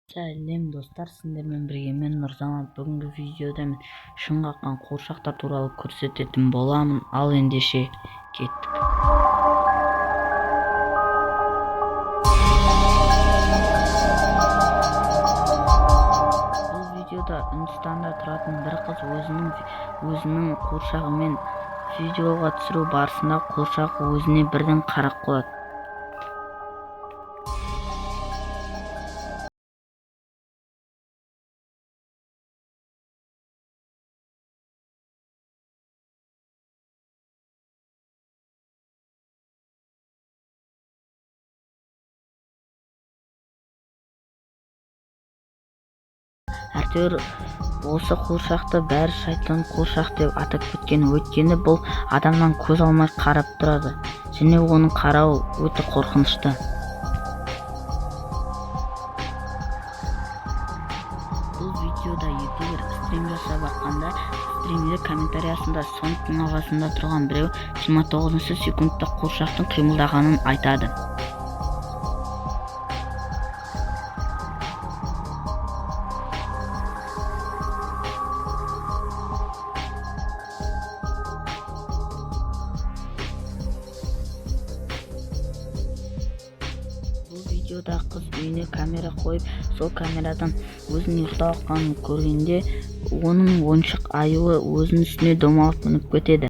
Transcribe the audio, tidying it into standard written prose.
Сәлем достар, сендермен бірге мен Нұрзаман. Бүгінгі видеода мен шың қаққан қуыршақтар туралы көрсететін боламын. Ал ендеше кеттік. Бұл видеода Үндістанда тұратын бір қыз өзінің қуыршағымен видеоға түсіру барысында қуыршағы өзіне бірден қарап қалады. Әйтеуір осы қуыршақты бәрі шайтан қуыршақ деп атап кеткен, өйткені бұл адамнан көз алмай қарап тұрады және оның қарауы өте қорқынышты. Бұл видеода егер стрим жасап жатқанда стримдер комментариясында соңғы ағасында тұрған біреу 29 секундта қуыршақтың қимылдағанын айтады. Бұл видеода қыз үйіне камера қойып, сол камерадан өзінің ұйықтап жатқанын көргенде, оның ойыншық аюы өзінің үстіне домалап мініп кетеді.